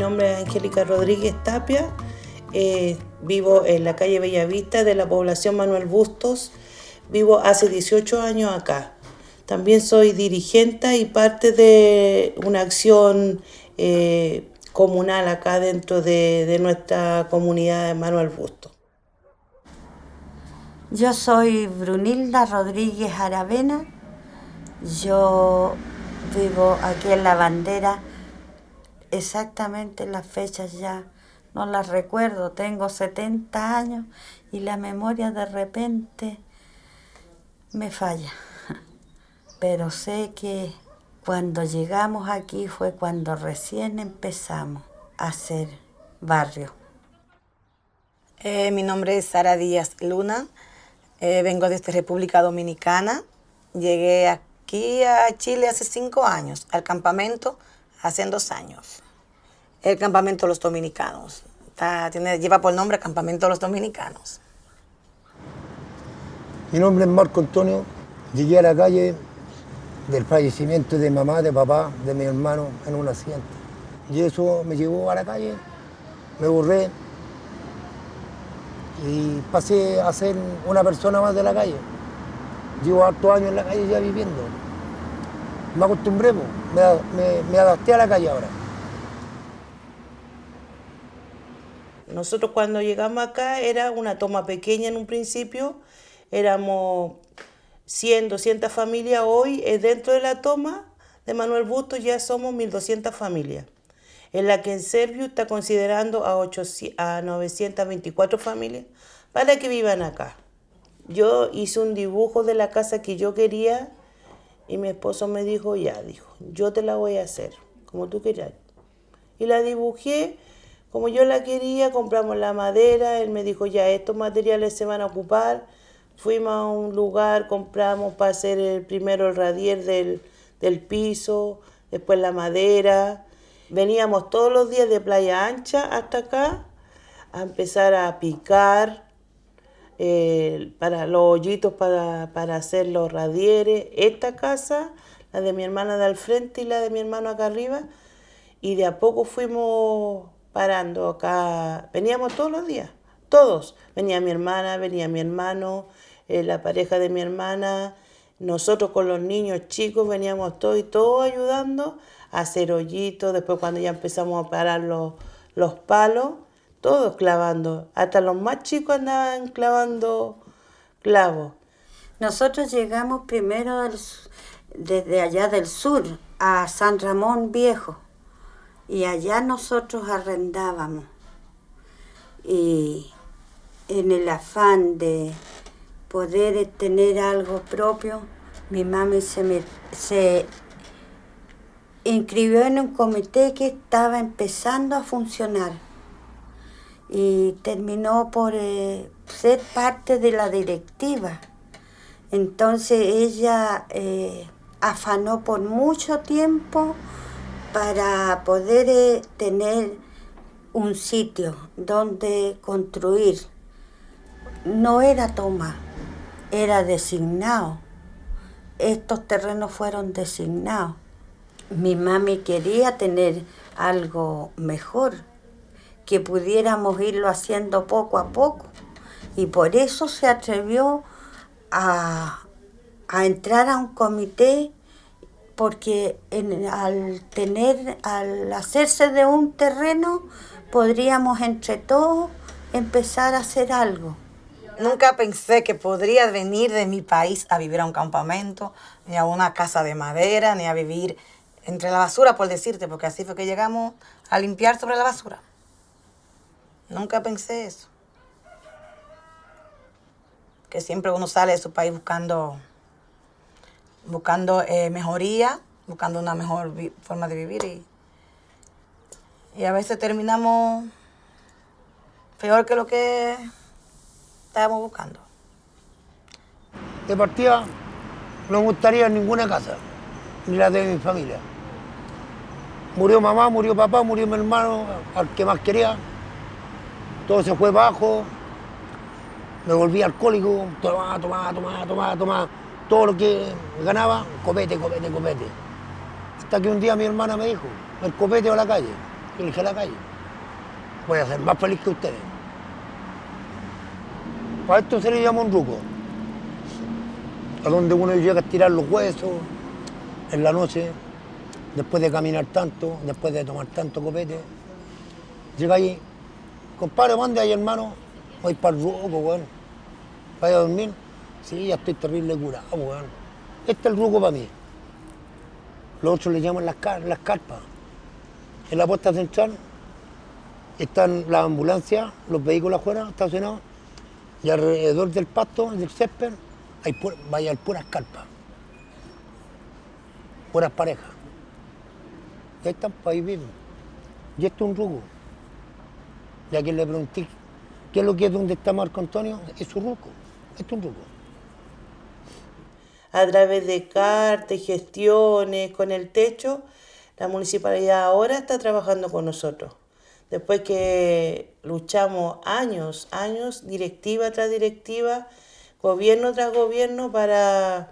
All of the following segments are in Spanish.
nombre es Angélica Rodríguez Tapia. Vivo en la calle Bellavista de la población Manuel Bustos. Vivo hace 18 años acá. También soy dirigente y parte de una acción comunal acá dentro de nuestra comunidad de Manuel Bustos. Yo soy Brunilda Rodríguez Aravena. Yo vivo aquí en La Bandera. Exactamente las fechas ya no las recuerdo. Tengo 70 años y la memoria de repente me falla. Pero sé que cuando llegamos aquí fue cuando recién empezamos a hacer barrio. Mi nombre es Sara Díaz Luna. Vengo desde República Dominicana. Llegué aquí a Chile hace 5 años, al campamento hace 2 años. El campamento de los dominicanos. Lleva por nombre Campamento de los Dominicanos. Mi nombre es Marco Antonio. Llegué a la calle del fallecimiento de mamá, de papá, de mi hermano en un accidente. Y eso me llevó a la calle, me borré y pasé a ser una persona más de la calle. Llevo hartos años en la calle ya viviendo. Me acostumbré, me adapté a la calle ahora. Nosotros cuando llegamos acá era una toma pequeña en un principio, éramos 100, 200 familias. Hoy dentro de la toma de Manuel Bustos ya somos 1.200 familias, en la que en Serviu está considerando a 924 familias para que vivan acá. Yo hice un dibujo de la casa que yo quería y mi esposo me dijo, yo te la voy a hacer, como tú quieras. Y la dibujé como yo la quería, compramos la madera, él me dijo, estos materiales se van a ocupar. Fuimos a un lugar, compramos para hacer primero el radier del piso, después la madera. Veníamos todos los días de Playa Ancha hasta acá a empezar a picar para los hoyitos para hacer los radieres. Esta casa, la de mi hermana de al frente y la de mi hermano acá arriba, y de a poco fuimos parando acá. Veníamos todos los días, todos. Venía mi hermana, venía mi hermano, la pareja de mi hermana, nosotros con los niños chicos veníamos todos ayudando a hacer hoyitos. Después cuando ya empezamos a parar los palos, todos clavando, hasta los más chicos andaban clavando clavos. Nosotros llegamos primero desde allá del sur a San Ramón Viejo y allá nosotros arrendábamos, y en el afán de poder tener algo propio, mi mami se inscribió en un comité que estaba empezando a funcionar y terminó por ser parte de la directiva. Entonces ella afanó por mucho tiempo para poder tener un sitio donde construir. No era toma, era designado. Estos terrenos fueron designados. Mi mami quería tener algo mejor, que pudiéramos irlo haciendo poco a poco, y por eso se atrevió a entrar a un comité, porque al hacerse de un terreno podríamos entre todos empezar a hacer algo. Nunca pensé que podría venir de mi país a vivir a un campamento, ni a una casa de madera, ni a vivir entre la basura, por decirte, porque así fue que llegamos a limpiar sobre la basura. Nunca pensé eso. Que siempre uno sale de su país buscando mejoría, buscando una mejor forma de vivir, y a veces terminamos peor que lo que estábamos buscando. De partida no me gustaría ninguna casa, ni la de mi familia. Murió mamá, murió papá, murió mi hermano, al que más quería. Todo se fue bajo. Me volví alcohólico, tomaba. Todo lo que ganaba, copete. Hasta que un día mi hermana me dijo, el copete o la calle. Yo le dije a la calle, voy a ser más feliz que ustedes. A esto se le llama un ruco, a donde uno llega a tirar los huesos en la noche, después de caminar tanto, después de tomar tanto copete. Llega ahí, compadre, mande ahí, hermano, voy para el ruco, weón. ¿Vaya a dormir? Sí, ya estoy terrible curado, weón. Este es el ruco para mí. Los otros le llaman las carpas. En la puerta central están las ambulancias, los vehículos afuera estacionados, y alrededor del pasto, del césped, hay puras carpas, puras parejas. Y ahí están, ahí viven. Y esto es un ruco. Y a quien le pregunté, ¿qué es lo que es donde está Marco Antonio? Es su ruco. Esto es un ruco. A través de cartas y gestiones con el techo, la municipalidad ahora está trabajando con nosotros. Después que luchamos años, directiva tras directiva, gobierno tras gobierno, para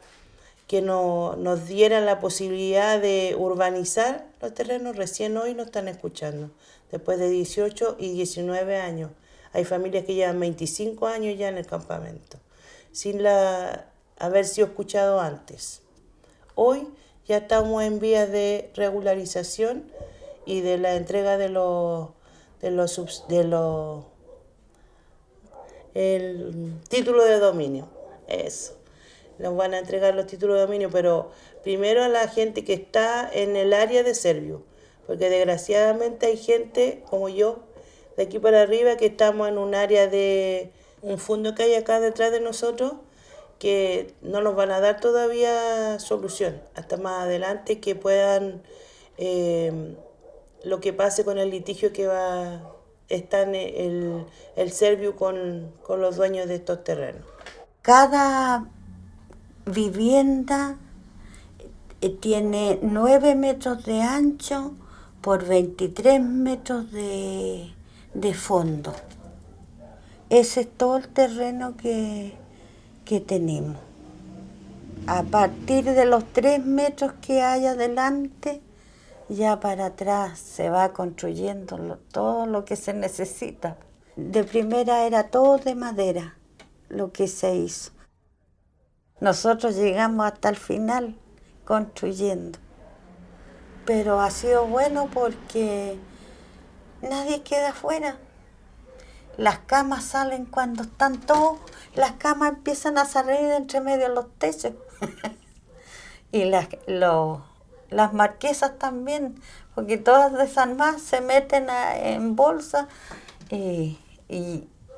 que nos dieran la posibilidad de urbanizar los terrenos, recién hoy nos están escuchando, después de 18 y 19 años. Hay familias que llevan 25 años ya en el campamento, sin haber sido escuchado antes. Hoy ya estamos en vías de regularización y de la entrega el título de dominio. Eso. Nos van a entregar los títulos de dominio, pero primero a la gente que está en el área de Servio, porque desgraciadamente hay gente como yo, de aquí para arriba, que estamos en un área de un fondo que hay acá detrás de nosotros, que no nos van a dar todavía solución, hasta más adelante que puedan, lo que pase con el litigio que está en el Servio con los dueños de estos terrenos. Cada vivienda tiene 9 metros de ancho por 23 metros de fondo. Ese es todo el terreno que tenemos. A partir de los 3 metros que hay adelante, ya para atrás se va construyendo todo lo que se necesita. De primera era todo de madera lo que se hizo. Nosotros llegamos hasta el final construyendo. Pero ha sido bueno porque nadie queda afuera. Las camas salen cuando están todos, las camas empiezan a salir de entre medio de los techos. Y las marquesas también, porque todas desarmadas se meten en bolsa y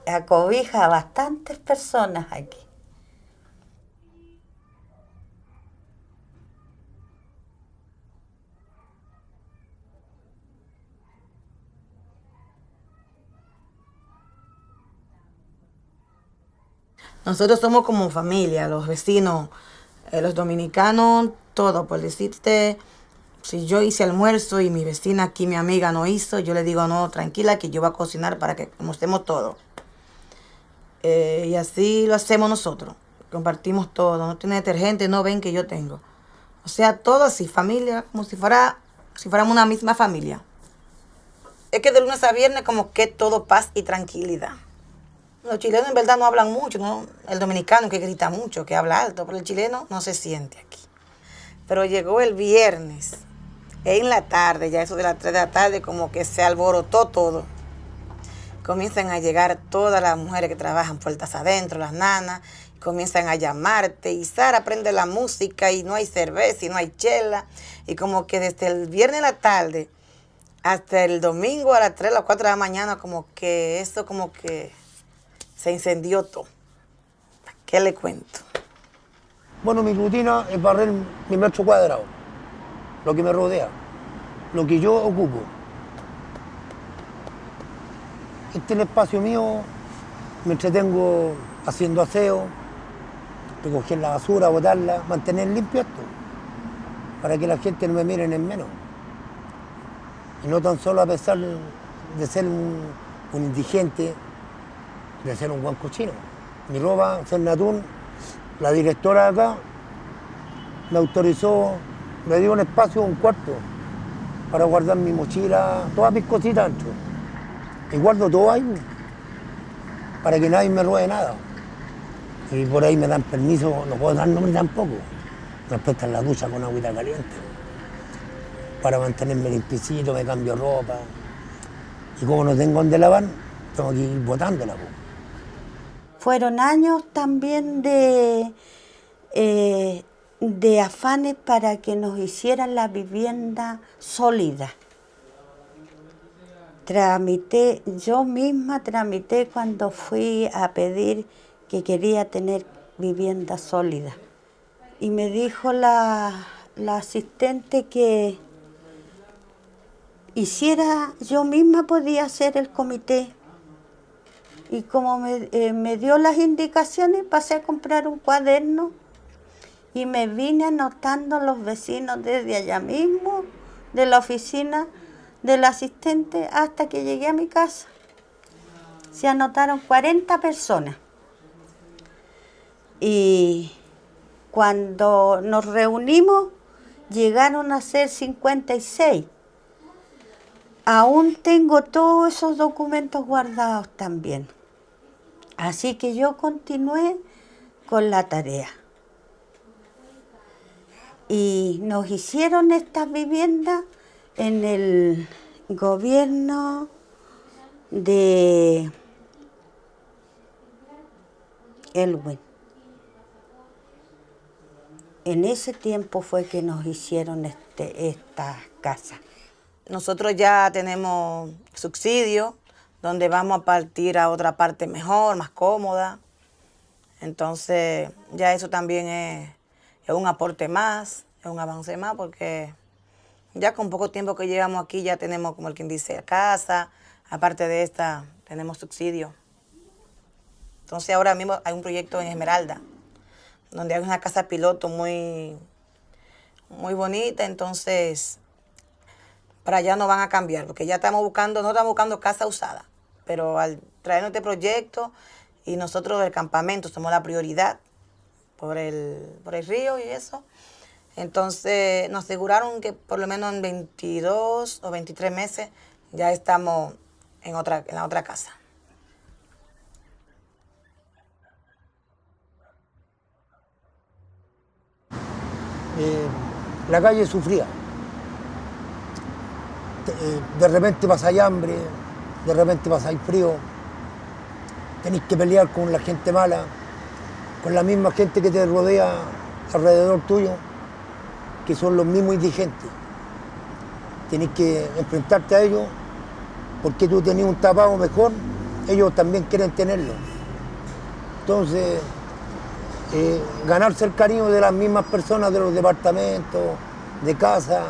acobija a bastantes personas aquí. Nosotros somos como familia, los vecinos, los dominicanos, todo. Por decirte, si yo hice almuerzo y mi vecina aquí, mi amiga, no hizo, yo le digo, no, tranquila, que yo voy a cocinar para que almorcemos todo. Y así lo hacemos nosotros. Compartimos todo. No tiene detergente, no ven que yo tengo. O sea, todo así, familia, como si fuéramos una misma familia. Es que de lunes a viernes como que todo paz y tranquilidad. Los chilenos en verdad no hablan mucho, ¿no? El dominicano que grita mucho, que habla alto, pero el chileno no se siente aquí. Pero llegó el viernes, en la tarde, ya eso de las 3 de la tarde, como que se alborotó todo. Comienzan a llegar todas las mujeres que trabajan puertas adentro, las nanas, comienzan a llamarte, y Sara prende la música y no hay cerveza y no hay chela, y como que desde el viernes en la tarde hasta el domingo a las 3 o las 4 de la mañana, como que eso como que se incendió todo. ¿Qué le cuento? Bueno, mi rutina es barrer mi metro cuadrado, lo que me rodea, lo que yo ocupo. Este es el espacio mío, me entretengo haciendo aseo, recoger la basura, botarla, mantener limpio esto, para que la gente no me mire en menos. Y no tan solo a pesar de ser un indigente, de ser un buen cochino. Mi ropa, Cernatún, la directora de acá, me autorizó, me dio un espacio, un cuarto, para guardar mi mochila, todas mis cositas dentro. Y guardo todo ahí, para que nadie me robe nada. Y por ahí me dan permiso, no puedo dar nombre tampoco. Me prestan la ducha con agüita caliente. Para mantenerme limpiecito, me cambio ropa. Y como no tengo donde lavar, tengo que ir botándola. Fueron años también de afanes para que nos hicieran la vivienda sólida. Yo misma tramité cuando fui a pedir que quería tener vivienda sólida. Y me dijo la asistente que yo misma podía hacer el comité. Y como me dio las indicaciones, pasé a comprar un cuaderno y me vine anotando los vecinos desde allá mismo, de la oficina del asistente, hasta que llegué a mi casa. Se anotaron 40 personas. Y cuando nos reunimos, llegaron a ser 56. Aún tengo todos esos documentos guardados también. Así que yo continué con la tarea. Y nos hicieron estas viviendas en el gobierno de Elwin. En ese tiempo fue que nos hicieron esta casa. Nosotros ya tenemos subsidio, donde vamos a partir a otra parte mejor, más cómoda. Entonces, ya eso también es un aporte más, es un avance más, porque ya con poco tiempo que llevamos aquí ya tenemos, como el quien dice, casa. Aparte de esta, tenemos subsidio. Entonces, ahora mismo hay un proyecto en Esmeralda, donde hay una casa piloto muy bonita. Entonces, para allá no van a cambiar, porque ya no estamos buscando casa usada. Pero al traernos este proyecto, y nosotros del campamento somos la prioridad por el río y eso, entonces nos aseguraron que por lo menos en 22 o 23 meses ya estamos en la otra casa. La calle sufría. De repente pasáis hambre, de repente pasáis frío, tenéis que pelear con la gente mala, con la misma gente que te rodea alrededor tuyo, que son los mismos indigentes. Tenés que enfrentarte a ellos, porque tú tenías un tapado mejor, ellos también quieren tenerlo. Entonces, ganarse el cariño de las mismas personas de los departamentos, de casa,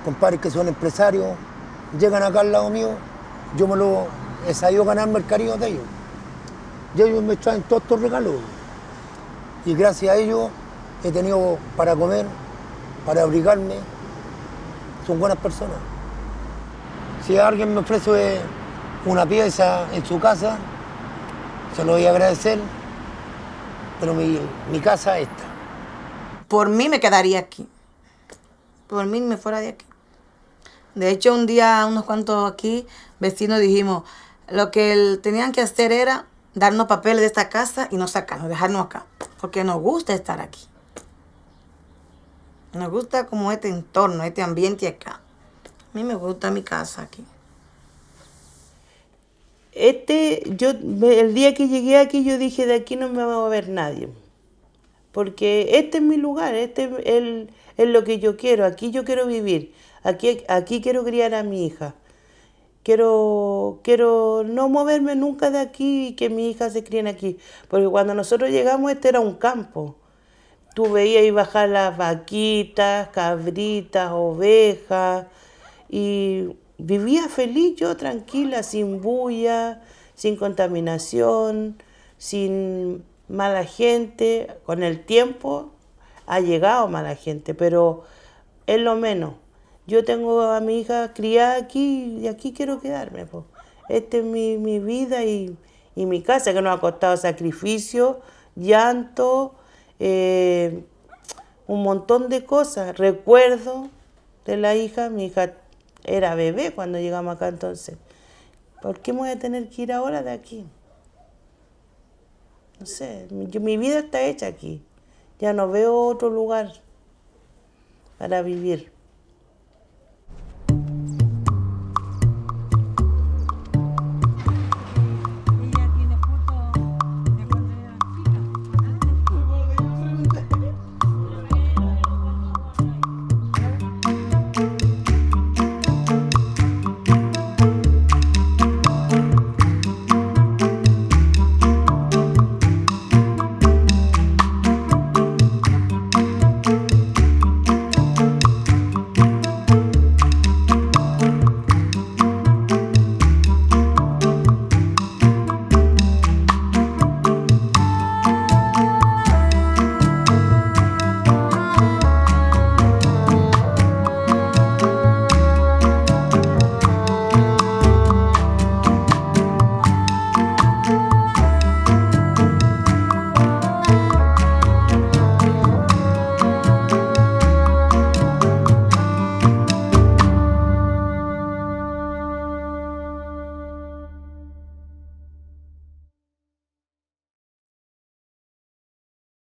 compadres que son empresarios, llegan acá al lado mío, yo me lo he sabido ganarme el cariño de ellos. Y ellos me traen todos estos regalos. Y gracias a ellos he tenido para comer, para abrigarme. Son buenas personas. Si alguien me ofrece una pieza en su casa, se lo voy a agradecer, pero mi casa es esta. Por mí me quedaría aquí. Por mí me fuera de aquí. De hecho, un día unos cuantos aquí, vecinos, dijimos, lo que tenían que hacer era darnos papeles de esta casa y no sacarnos, dejarnos acá. Porque nos gusta estar aquí. Nos gusta como este entorno, este ambiente acá. A mí me gusta mi casa aquí. El día que llegué aquí, yo dije, de aquí no me va a ver nadie. Porque este es mi lugar, es lo que yo quiero, aquí yo quiero vivir, aquí quiero criar a mi hija. Quiero no moverme nunca de aquí y que mi hija se críen aquí. Porque cuando nosotros llegamos, este era un campo. Tú veías ir bajar las vaquitas, cabritas, ovejas, y vivía feliz yo, tranquila, sin bulla, sin contaminación, sin mala gente. Con el tiempo ha llegado mala gente, pero es lo menos. Yo tengo a mi hija criada aquí y aquí quiero quedarme. Pues. Esta es mi vida y mi casa, que nos ha costado sacrificio, llanto, un montón de cosas, recuerdos, de la hija. Mi hija era bebé cuando llegamos acá, entonces, ¿por qué me voy a tener que ir ahora de aquí? No sé, mi vida está hecha aquí. Ya no veo otro lugar para vivir.